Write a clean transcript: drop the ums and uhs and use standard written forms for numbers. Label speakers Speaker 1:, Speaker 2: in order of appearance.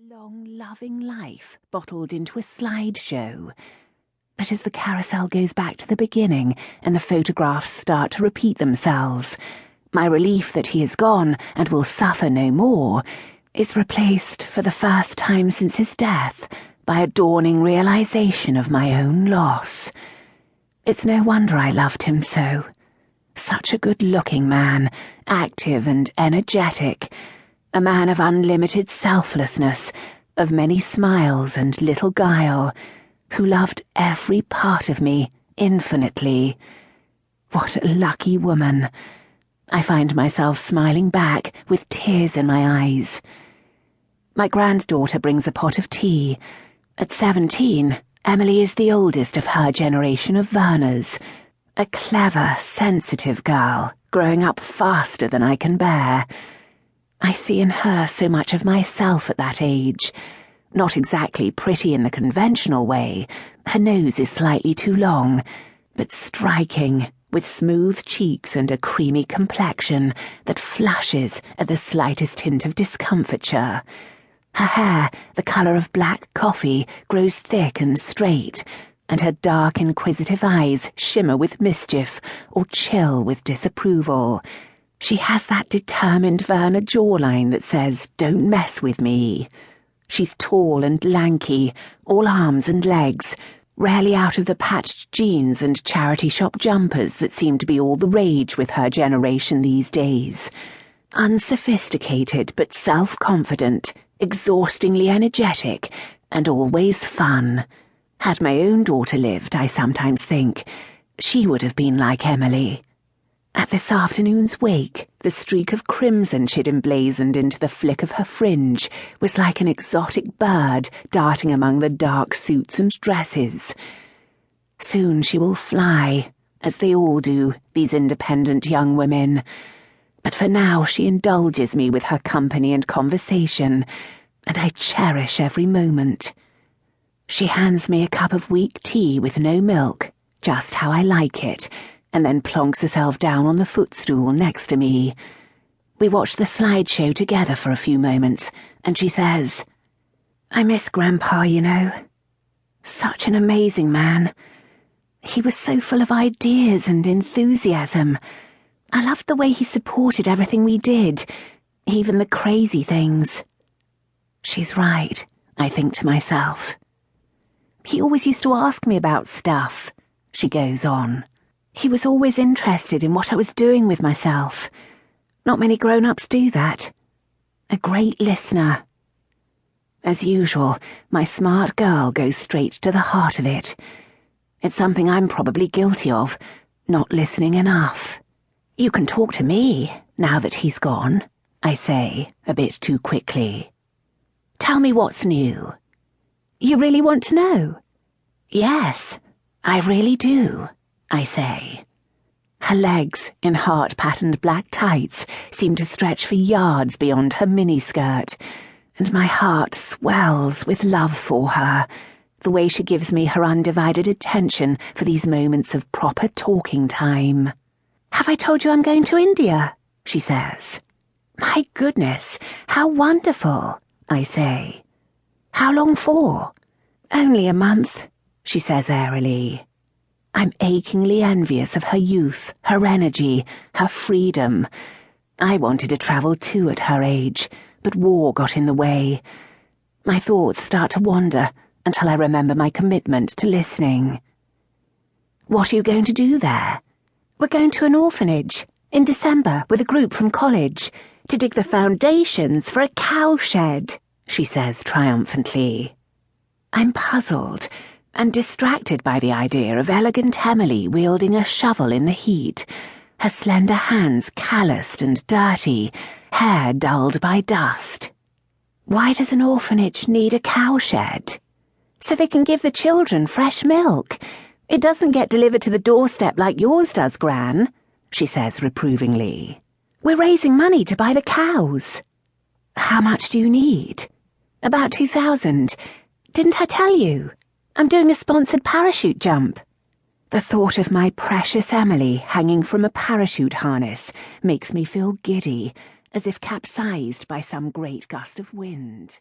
Speaker 1: long, loving life bottled into a slideshow. But as the carousel goes back to the beginning and the photographs start to repeat themselves, my relief that he is gone and will suffer no more is replaced for the first time since his death by a dawning realization of my own loss. It's no wonder I loved him so. Such a good-looking man, active and energetic, a man of unlimited selflessness, of many smiles and little guile, who loved every part of me infinitely. What a lucky woman. I find myself smiling back with tears in my eyes. My granddaughter brings a pot of tea. At 17, Emily is the oldest of her generation of Verners, a clever, sensitive girl, growing up faster than I can bear. I see in her so much of myself at that age. Not exactly pretty in the conventional way, her nose is slightly too long, but striking, with smooth cheeks and a creamy complexion that flushes at the slightest hint of discomfiture. Her hair, the colour of black coffee, grows thick and straight, and her dark, inquisitive eyes shimmer with mischief or chill with disapproval. She has that determined Verner jawline that says, "Don't mess with me." She's tall and lanky, all arms and legs, rarely out of the patched jeans and charity shop jumpers that seem to be all the rage with her generation these days. Unsophisticated but self-confident, exhaustingly energetic, and always fun. Had my own daughter lived, I sometimes think, she would have been like Emily. At this afternoon's wake, the streak of crimson she'd emblazoned into the flick of her fringe was like an exotic bird darting among the dark suits and dresses. Soon she will fly, as they all do, these independent young women. But for now she indulges me with her company and conversation, and I cherish every moment. She hands me a cup of weak tea with no milk, just how I like it, and then plonks herself down on the footstool next to me. We watch the slideshow together for a few moments, and she says, "I miss Grandpa, you know. Such an amazing man. He was so full of ideas and enthusiasm. I loved the way he supported everything we did, even the crazy things." She's right, I think to myself. "He always used to ask me about stuff," she goes on. "He was always interested in what I was doing with myself. Not many grown-ups do that. A great listener." As usual, my smart girl goes straight to the heart of it. It's something I'm probably guilty of, not listening enough. "You can talk to me, now that he's gone," I say, a bit too quickly. "Tell me what's new." "You really want to know?" "Yes, I really do," I say. Her legs, in heart-patterned black tights, seem to stretch for yards beyond her miniskirt, and my heart swells with love for her, the way she gives me her undivided attention for these moments of proper talking time. "Have I told you I'm going to India?" she says. "My goodness, how wonderful," I say. "How long for?" "Only a month," she says airily. I'm achingly envious of her youth, her energy, her freedom. I wanted to travel too at her age, but war got in the way. My thoughts start to wander until I remember my commitment to listening. "What are you going to do there?" "We're going to an orphanage, in December, with a group from college, to dig the foundations for a cowshed," she says triumphantly. I'm puzzled and distracted by the idea of elegant Emily wielding a shovel in the heat, her slender hands calloused and dirty, hair dulled by dust. "Why does an orphanage need a cowshed?" "So they can give the children fresh milk. It doesn't get delivered to the doorstep like yours does, Gran," she says reprovingly. "We're raising money to buy the cows." "How much do you need?" "About 2,000. Didn't I tell you? I'm doing a sponsored parachute jump." The thought of my precious Emily hanging from a parachute harness makes me feel giddy, as if capsized by some great gust of wind.